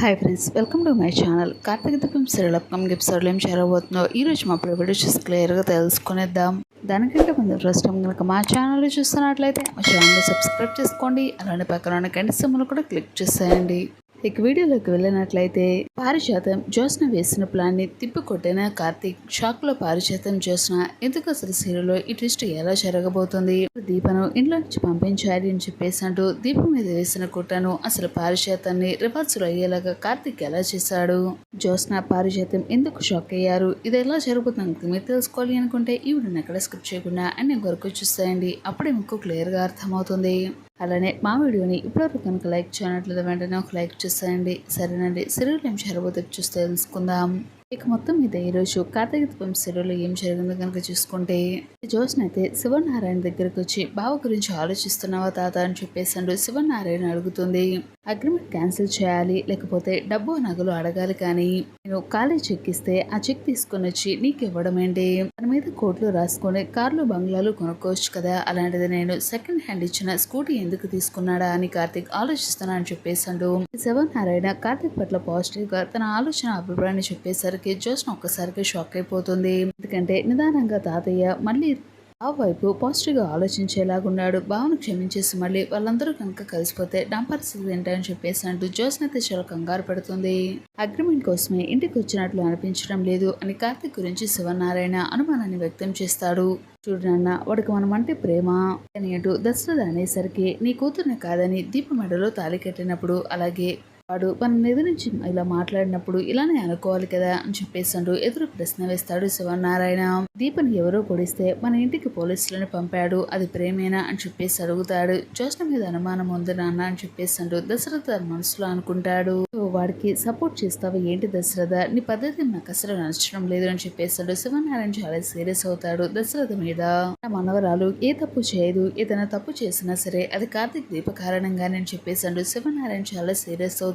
Hi friends, welcome to my channel. Karthika Deepam serial upcoming ఎపిసోడ్లో ఏం చేరబోతుందో ఈరోజు మా వీడియో చూసి క్లియర్గా తెలుసుకునేద్దాం. దానికంటే ముందు ఫస్ట్ టైం కనుక మా ఛానల్ చూస్తున్నట్లయితే మా ఛానల్ సబ్స్క్రైబ్ చేసుకోండి. అలానే పక్కన ఉన్న గంట సింబల్ కూడా క్లిక్ చేసేయండి. ఇక వీడియోలోకి వెళ్ళినట్లయితే పారిజాతం జ్యోత్స్న వేసిన ప్లాన్ని తిప్పికొట్టిన కార్తీక్ షాక్ లో పారిజాతం జ్యోత్స్న ఎందుకు అసలు సీరియల్లో ఈ ట్విస్ట్ ఎలా జరగబోతుంది, దీపను ఇంట్లో నుంచి పంపించాలి అని చెప్పేసి అంటూ దీపం మీద వేసిన కుట్రను అసలు పారిజాతాన్ని రివర్స్ లో అయ్యేలాగా కార్తీక్ ఎలా చేశాడు, జ్యోత్స్న పారిజాతం ఎందుకు షాక్ అయ్యారు, ఇది ఎలా జరుగుతుంది మీరు తెలుసుకోవాలి అనుకుంటే ఈ వీడియోని ఎక్కడ స్కిప్ చేయకుండా అన్ని వరకు చూసేయండి. అప్పుడే మీకు క్లియర్ గా అర్థమవుతుంది. అలానే మా వీడియోని ఇప్పటివరకు కనుక లైక్ చేయనట్లేదు వెంటనే ఒక లైక్ చేసేయండి. సరేనండి, సీరియల్ ఏం జరగబోతే చూస్తే తెలుసుకుందాం. ఇక మొత్తం మీద ఈరోజు కార్తీక దీపం సీరియల్లో ఏం జరిగిందో కనుక చూసుకుంటే జ్యోత్స్న అయితే శివనారాయణ దగ్గరకు వచ్చి బావ గురించి ఆలోచిస్తున్నావా తాత అని చెప్పేసాడు. శివనారాయణ అడుగుతుంది, అగ్రిమెంట్ క్యాన్సిల్ చేయాలి లేకపోతే డబ్బు నగలు అడగాలి, కానీ నేను ఖాళీ చెక్ ఇస్తే ఆ చెక్ తీసుకొని వచ్చి నీకు ఇవ్వడం ఏంటి, దాని మీద కోట్లు రాసుకొని కార్లు బంగ్లాలు కొనుక్కోవచ్చు కదా, అలాంటిది నేను సెకండ్ హ్యాండ్ ఇచ్చిన స్కూటీ ఎందుకు తీసుకున్నాడా అని కార్తీక్ ఆలోచిస్తున్నా అని చెప్పేసాడు. శివనారాయణ కార్తీక్ పట్ల పాజిటివ్ గా తన ఆలోచన అభిప్రాయాన్ని చెప్పేసరికి జ్యోత్స్న ఒక్కసారిగా షాక్ అయిపోతుంది. ఎందుకంటే నిదానంగా తాతయ్య మళ్ళీ ఆ వైపు పాజిటివ్ గా ఆలోచించేలాగున్నాడు. భావను క్షమించేసి మళ్ళీ వాళ్ళందరూ కనుక కలిసిపోతే నా పరిస్థితి ఏంటని చెప్పేసి అంటూ జ్యోత్స్న అయితే చాలా కంగారు పడుతుంది. అగ్రిమెంట్ కోసమే ఇంటికి వచ్చినట్లు అనిపించడం లేదు అని కార్తీక్ గురించి శివనారాయణ అనుమానాన్ని వ్యక్తం చేస్తాడు. చూడు నాన్న, వాడికి మనమంటే ప్రేమ అని అంటూ దశరథ అనేసరికి నీ కూతురుని కాదని దీప మెడలో తాళి కట్టినప్పుడు, అలాగే వాడు మన ఎదురించి ఇలా మాట్లాడినప్పుడు ఇలానే అనుకోవాలి కదా అని చెప్పేసాడు. ఎదురు ప్రశ్న వేస్తాడు శివనారాయణ. దీపని ఎవరో పొడిస్తే మన ఇంటికి పోలీసులను పంపాడు, అది ప్రేమేనా అని చెప్పేసి అడుగుతాడు. జ్యోత్స్న మీద అనుమానం ఉంది నాన్న అని చెప్పేసాడు. దశరథ మనసులో అనుకుంటాడు, వాడికి సపోర్ట్ చేస్తావు ఏంటి దశరథ, నీ పద్ధతి నాకు అసలు నచ్చడం లేదు అని చెప్పేసాడు. శివనారాయణ చాలా సీరియస్ అవుతాడు దశరథ మీద. నా మనవరాలు ఏ తప్పు చేయదు, ఏదైనా తప్పు చేసినా సరే అది కార్తీక్ దీప కారణంగానే అని చెప్పేసాడు. శివనారాయణ చాలా సీరియస్ అవుతాడు.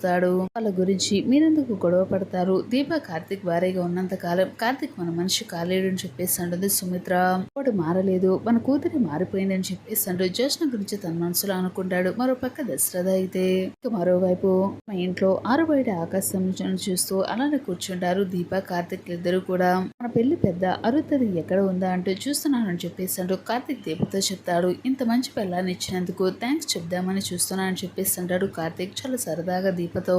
వాళ్ళ గురించి మీరెందుకు గొడవ పడతారు, దీప కార్తీక్ భార్యగా ఉన్నంత కాలం కార్తీక్ మన మనిషి కాలేడు అని చెప్పేసి అంటుంది సుమిత్ర. వాడు మారలేదు, మన కూతురి మారిపోయింది అని చెప్పేసి అంటూ జ్యోత్స్న గురించి తన మనసులో అనుకుంటాడు. మరో పక్క దశరథ అయితే ఇక మరోవైపు మా ఇంట్లో ఆరు బయట ఆకాశం చూస్తూ అలానే కూర్చుంటారు దీప కార్తీక్ ఇద్దరు కూడా. మన పెళ్లి పెద్ద అరుతది ఎక్కడ ఉందా అంటూ చూస్తున్నానని చెప్పేసి అంటూ కార్తీక్ దీపతో చెప్తాడు. ఇంత మంచి పెళ్ళాన్ని ఇచ్చినందుకు థ్యాంక్స్ చెప్దామని చూస్తున్నా అని చెప్పేసి అంటాడు కార్తీక్ చాలా సరదాగా దీపతో.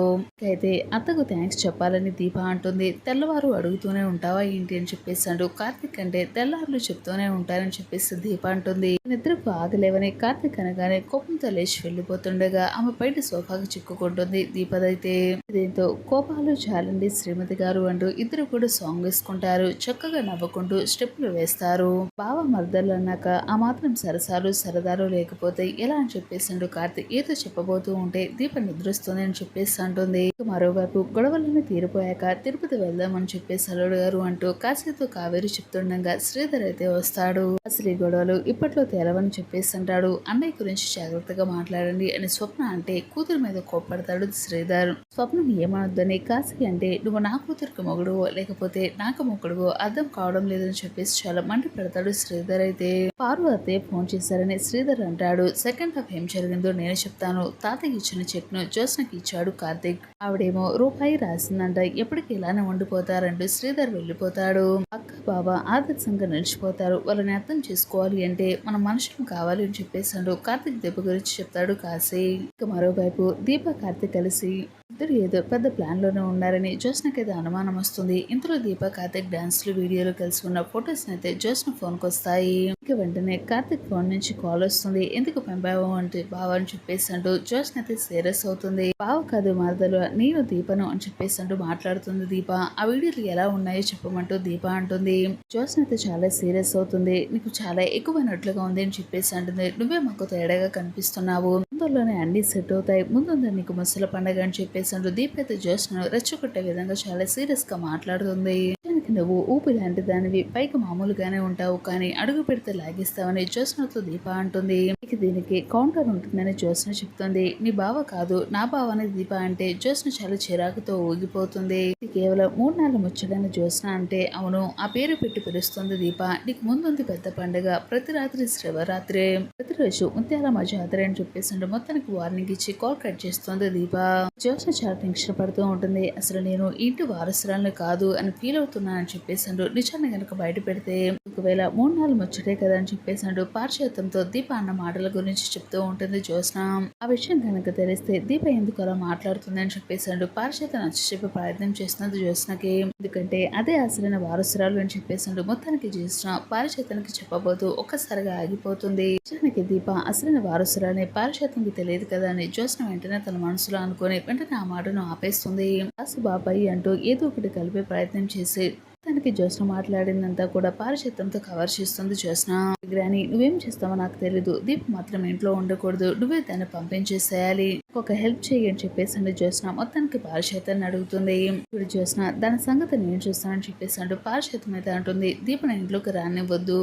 అయితే అత్తకు థ్యాంక్స్ చెప్పాలని దీప అంటుంది. తెల్లవారు అడుగుతూనే ఉంటావా ఏంటి అని చెప్పేసాడు కార్తీక్. అంటే తెల్లారులు చెప్తూనే ఉంటారని చెప్పేసి దీప అంటుంది. నిద్రకు ఆగలేవని కార్తీక్ అనగానే కోపంతో లేచి వెళ్లిపోతుండగా ఆమె బయట సోఫాకి చిక్కుకుంటుంది దీపదైతే. దీంతో కోపాలు చాలండి శ్రీమతి గారు అంటూ ఇద్దరు కూడా సాంగ్ వేసుకుంటారు. చక్కగా నవ్వుకుంటూ స్టెప్పులు వేస్తారు. బావ మర్దలు అన్నాక ఆ మాత్రం సరసాలు సరదాలు లేకపోతే ఎలా అని చెప్పేసాడు కార్తీక్. ఏదో చెప్పబోతూ ఉంటే దీప నిద్రస్తుంది అని చెప్పేసి అంటుంది. మరోవైపు గొడవలను తీరిపోయాక తిరుపతి వెళ్దామని చెప్పేసి అల్లుడు గారు అంటూ కాశీతో కావేరి చెప్తుండగా శ్రీధర్ అయితే వస్తాడు. అసలు ఈ గొడవలు ఇప్పట్లో తేలవని చెప్పేసి అంటాడు. అన్నయ్య గురించి జాగ్రత్తగా మాట్లాడండి అని స్వప్న అంటే కూతురు మీద కోప్పడతాడు శ్రీధర్. స్వప్నం ఏమనొద్దని కాశీ అంటే నువ్వు నా కూతురికి మొగుడువో లేకపోతే నాకు మొగుడువో అర్థం కావడం లేదని చెప్పేసి చాలా మండి పెడతాడు శ్రీధర్. అయితే పారు అతే ఫోన్ చేశారని శ్రీధర్ అంటాడు. సెకండ్ హాఫ్ ఏం జరిగిందో నేను చెప్తాను. తాతయ్య ఇచ్చిన చెక్ ను జ్యోత్స్నకి ఇచ్చాడు కార్తీక్. ఆవిడేమో రూపాయి రాసిందంట, ఎప్పటికీ ఇలానే ఉండిపోతారంటూ శ్రీధర్ వెళ్ళిపోతాడు. అక్క బావ ఆదర్శంగా నిలిచిపోతారు. వాళ్ళని అర్థం చేసుకోవాలి అంటే మన మనుషులు కావాలి అని చెప్పేసాడు. కార్తీక్ దీప గురించి చెప్తాడు కాశీ. ఇక మరోవైపు దీప కార్తీక్ కలిసి ఇద్దరు ఏదో పెద్ద ప్లాన్ లోనే ఉన్నారని జ్యోత్స్నకైతే అనుమానం వస్తుంది. ఇంతలో దీప కార్తీక్ డాన్స్లు వీడియోలు కలిసి ఉన్న ఫొటోస్ అయితే జ్యోత్స్న ఫోన్ కు వస్తాయి. ఇక వెంటనే కార్తీక్ ఫోన్ నుంచి కాల్ వస్తుంది. ఎందుకు పంపావు అంటే బావ అని చెప్పేసి అంటూ జ్యోత్స్న అయితే సీరియస్ అవుతుంది. బావ కాదు మరదలు నేను దీపను అని చెప్పేసి అంటూ మాట్లాడుతుంది దీప. ఆ వీడియోలు ఎలా ఉన్నాయో చెప్పమంటూ దీప అంటుంది. జ్యోత్స్న అయితే చాలా సీరియస్ అవుతుంది. నీకు చాలా ఎక్కువైనట్లుగా ఉంది అని చెప్పేసి అంటుంది. నువ్వే మాకు తేడాగా కనిపిస్తున్నావు, ముందులోనే అన్ని సెట్ అవుతాయి, ముందుందా నీకు ముసల పండగ అని చెప్పేసి అంటూ దీప అయితే జ్యోత్స్నను రెచ్చగొట్టే విధంగా చాలా సీరియస్ గా మాట్లాడుతుంది. నిజానికి నువ్వు ఊపి లాంటి దానివి, పైకి మామూలుగానే ఉంటావు కానీ అడుగు పెడితే లాగిస్తావని జ్యోత్స్నతో దీప అంటుంది. ఇక దీనికి కౌంటర్ ఉంటుందని జ్యోత్స్న చెప్తుంది. నీ బావ కాదు నా బావ అని దీప అంటే జ్యోత్స్న చాలా చిరాకుతో ఊగిపోతుంది. ఇది కేవలం 3 నెలల ముచ్చటని జ్యోత్స్న అంటే అవును ఆ పేరు పెట్టి పిలుస్తుంది దీప. నీకు ముందుంది పెద్ద పండుగ, ప్రతి రాత్రి శివరాత్రి, ప్రతిరోజు ముత్యాలమ్మ జాతర అని చెప్పేసి మొత్తానికి వార్నింగ్ ఇచ్చి కాల్ కట్ చేస్తుంది దీప. జ్యోత్స్న చాలా టెన్షన్ పడుతూ ఉంటుంది. అసలు నేను ఇంటి వారసురాలను కాదు అని ఫీల్ అవుతున్నా అని చెప్పేసాడు. నిజాన్ని గనక బయట పెడితే ఒకవేళ 3 నెలలు ముచ్చటే కదా అని చెప్పేసాడు. పారిచేతంతో దీప అన్న మాటల గురించి చెప్తూ ఉంటుంది జ్యోత్స్న. ఆ విషయం కనుక తెలిస్తే దీప ఎందుకు అలా మాట్లాడుతుంది అని చెప్పేసాడు. పారిచేత నచ్చి చెప్పే ప్రయత్నం చేస్తున్నది జ్యోత్స్నకి. ఎందుకంటే అదే అసలైన వారసురాలు అని చెప్పేసాడు. మొత్తానికి జ్యోత్స్న పారిచేతానికి చెప్పబోతూ ఒక్కసారిగా ఆగిపోతుంది. నిజానికి దీప అసలైన వారసురాలని పారిచేతానికి తెలియదు కదా అని జ్యోత్స్న వెంటనే తన మనసులో అనుకుని వెంటనే ఆ మాటను ఆపేస్తుంది. కాసు బాబాయి అంటూ ఏదో ఒకటి కలిపే ప్రయత్నం చేసి తనకి జ్యోత్స్న మాట్లాడిందంతా కూడా పారిచేతంతో కవర్ చేస్తుంది జ్యోత్స్న. గ్రాని నువ్వేం చేస్తావో నాకు తెలీదు, దీప్ మాత్రం ఇంట్లో ఉండకూడదు, నువ్వే దాన్ని పంపించేసేయాలి, ఒక హెల్ప్ చేయి అని చెప్పేసి జ్యోత్స్న మొత్తానికి పారిచేతాన్ని అడుగుతుంది. ఇప్పుడు జ్యోత్స్న దాని సంగతి నేను చూస్తానని చెప్పేసాడు. పారిచేతం అయితే అంటుంది దీపని ఇంట్లోకి రానివ్వద్దు,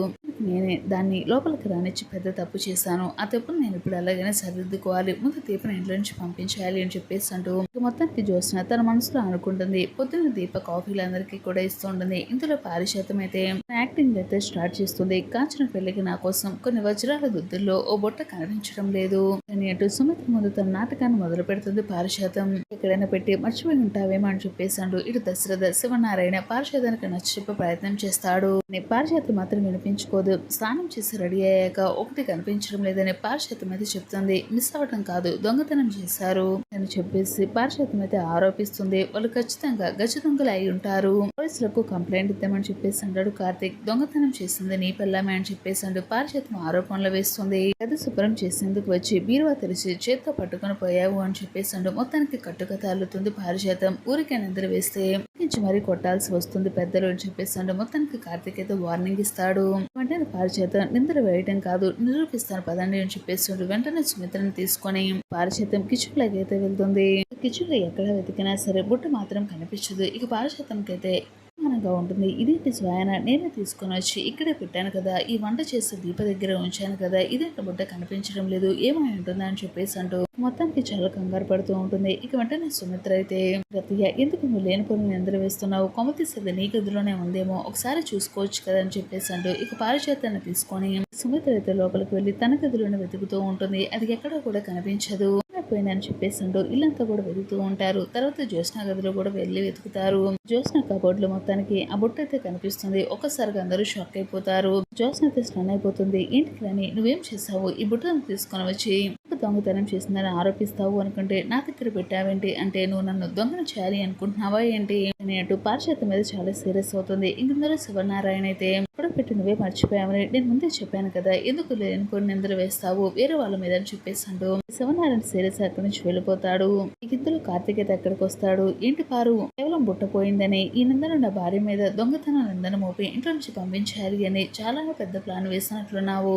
నేనే దాన్ని లోపలికి రానిచ్చి పెద్ద తప్పు చేశాను, ఆ తప్పును నేను ఇప్పుడు అలాగైనా సరిదిద్దుకోవాలి, ముందు దీపని ఇంట్లో నుంచి పంపించాలి అని చెప్పేసి అంటూ మొత్తానికి జ్యోత్స్న తన మనసులో అనుకుంటుంది. పొద్దున్న దీప కాఫీలు అందరికీ కూడా ఇస్తుంటుంది. ఇందులో పారిచేతం అయితే యాక్టింగ్ అయితే స్టార్ట్ చేస్తుంది. కాంచన పెళ్లికి నా కోసం కొన్ని వజ్రాల దుద్దుల్లో ఓ బొట్ట కనిపించడం లేదు అని అంటూ సుమిత్ర ముందు తన నాటకాన్ని మొదలు పెడుతుంది. పారిచేతం ఎక్కడైనా పెట్టి మర్చిపోయి ఉంటావేమో అని చెప్పేసాడు. ఇటు దశరథ శివనారాయణ పారిచేతానికి నచ్చి చెప్పే ప్రయత్నం చేస్తాడు. పారిచేతం మాత్రం వినిపించుకోదు. స్నానం చేసి రెడీ అయ్యాక ఒకటి కనిపించడం లేదని పారిచేతం అయితే చెప్తుంది. మిస్ అవ్వటం కాదు దొంగతనం చేశారు అని చెప్పేసి పారిచేతం అయితే ఆరోపిస్తుంది. వాళ్ళు ఖచ్చితంగా గజ దొంగలు అయి ఉంటారు, పోలీసులకు కంప్లైంట్ ఇద్దామని చెప్పేసి అంటాడు కార్తీక్. దొంగతనం చేసింది నీ పిల్లమే అని చెప్పేసి పారిచేతం ఆరోపణలు వేస్తుంది. గది శుభ్రం చేసేందుకు వచ్చి బీరువా తెరిచి చేత్తో పట్టుకుని పోయావు అని చెప్పేసి మొత్తానికి కట్టుకథ అల్లుతుంది పారిచేతం. ఊరికే నిద్ర వేస్తే నుంచి మరీ కొట్టాల్సి వస్తుంది పెద్దలు అని చెప్పేసి మొత్తానికి కార్తీక్ అయితే వార్నింగ్ ఇస్తాడు. వెంటనే పారిచేతం నిద్ర వేయటం కాదు నిరూపిస్తాను పదండి అని చెప్పేసి వెంటనే సుమిత్రని తీసుకొని పారిచేతం కిచెన్ లోకి అయితే వెళ్తుంది. కిచెన్ లో ఎక్కడ వెతికినా సరే బుట్ట మాత్రం కనిపించదు. ఇక పారిచేతంకి అయితే అనుమానంగా ఉంటుంది. ఇదేంటి స్వయాన నేనే తీసుకొని వచ్చి ఇక్కడే పెట్టాను కదా, ఈ వంట చేసే దీప దగ్గర ఉంచాను కదా, ఇదేంటి బుట్ట కనిపించడం లేదు, ఏమై ఉంటుందా అని చెప్పేసి అంటూ మొత్తానికి చాలా కంగారు పడుతూ ఉంటుంది. ఇక వెంటనే సుమిత్ర అయితే రతియ ఎందుకు నువ్వు లేని పనులు నిద్ర వేస్తున్నావు, కొమ్మ తీసేది నీ గదిలోనే ఉందేమో ఒకసారి చూసుకోవచ్చు కదా అని చెప్పేసి అంటూ ఇక పారిచేతాన్ని తీసుకొని సుమిత్ర అయితే లోపలికి వెళ్ళి తన గదిలోనే వెతుకుతూ ఉంటుంది. అది ఎక్కడా కూడా కనిపించదు. పోయిందని చెప్పేసి అంటూ ఇల్లంతా కూడా వెతుకుతూ ఉంటారు. తర్వాత జ్యోత్స్న గదిలో కూడా వెళ్ళి వెతుకుతారు. జ్యోత్స్న కబోర్డ్ లో మొత్తానికి ఆ బుట్ట అయితే కనిపిస్తుంది. ఒక్కసారిగా అందరూ షాక్ అయిపోతారు. జ్యోత్స్న అయితే స్టన్ అయిపోతుంది. ఏంటి రాని నువ్వేం చేసావు, ఈ బుట్టను తీసుకొని వచ్చి దొంగతనం చేసిందని ఆరోపిస్తావు అనుకుంటే నా దగ్గర పెట్టావేంటి అంటే నువ్వు నన్ను దొంగను చేయాలి అనుకుంటున్నావా ఏంటి అని అంటూ పారిచేతం మీద చాలా సీరియస్ అవుతుంది. ఇందులో శివనారాయణ అయితే కూడా పెట్టి నువ్వే మర్చిపోయావని నేను ముందే చెప్పాను కదా, ఎందుకు లేనుకొని నిందలు వేస్తావు వేరే వాళ్ళ మీద అని చెప్పేసి అంటూ శివనారాయణ సీరియస్ అక్కడి నుంచి వెళ్ళిపోతాడు. ఇందులో కార్తీక్ అయితే అక్కడికి వస్తాడు. ఏంటి పారు కేవలం బుట్ట పోయిందని ఈ నిందను నా భార్య మీద దొంగతనం నిందన మోపి ఇంట్లో నుంచి పంపించాలి అని చాలా పెద్ద ప్లాన్ వేసినట్లున్నావు,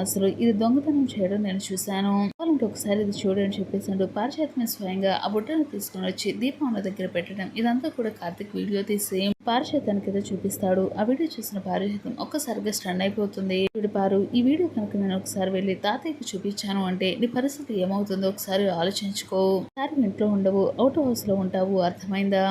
అసలు ఇది దొంగతనం చేయడం నేను చూశాను, వాళ్ళంటే ఒకసారి ఇది చూడని చెప్పేసాడు. పారిచేతమే స్వయంగా ఆ బుట్టను తీసుకొని వచ్చి దీపం దగ్గర పెట్టడం ఇదంతా కూడా కార్తీక్ వీడియో తీసి పారిచేతానికి అయితే చూపిస్తాడు. ఆ వీడియో చూసిన పారిచేతం ఒక్కసారిగా స్టన్ అయిపోతుంది. వీడు పారు ఈ వీడియో కనుక నేను ఒకసారి వెళ్ళి తాతయ్యకి చూపించాను అంటే నీ పరిస్థితి ఏమవుతుందో ఒకసారి ఆలోచించుకో, సారి ఇంట్లో ఉండవు అవుట్ హౌస్ లో ఉంటావు, అర్థమైందా,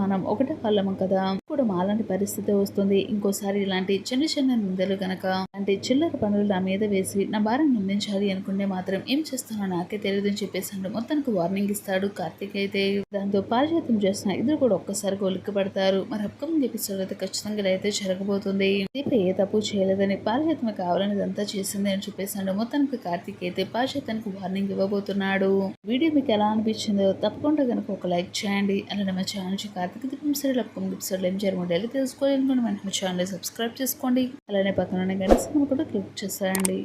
మనం ఒకటే వాళ్ళం కదా, కూడా మాలాంటి పరిస్థితి వస్తుంది, ఇంకోసారి ఇలాంటి చిన్న చిన్న నిందలు గనక అంటే చిల్లర పనులు నా మీద వేసి నా భార్యను నిందించాలి అనుకుంటే మాత్రం ఏం చేస్తానో నాకే తెలియదు అని చెప్పేసి మొత్తానికి వార్నింగ్ ఇస్తాడు కార్తీక్ అయితే. దాంతో పారిచేతం చేసిన ఇద్దరు కూడా ఒక్కసారిగా ఉలిక్కి పడతారు. మరి అప్కమింగ్ ఎపిసోడ్ అయితే ఖచ్చితంగా అయితే జరగబోతుంది. దీప ఏ తప్పు చేయలేదని పారిచేతం కావాలని ఇదంతా చేసింది అని చెప్పేసాడు. మొత్తానికి కార్తీక్ అయితే పారిచేతానికి వార్నింగ్ ఇవ్వబోతున్నాడు. వీడియో మీకు ఎలా అనిపించిందో తప్పకుండా కనుక ఒక లైక్ చేయండి. అలానే మా channel Karthika Deepam serial upcoming episode ఏం జరుగుతుంది డైలీ తెలుసుకోవాలనుకుంటే మన ఛానల్ సబ్స్క్రైబ్ చేసుకోండి. అలానే పక్కన గంట సింబల్ కూడా క్లిక్ చేసేయండి.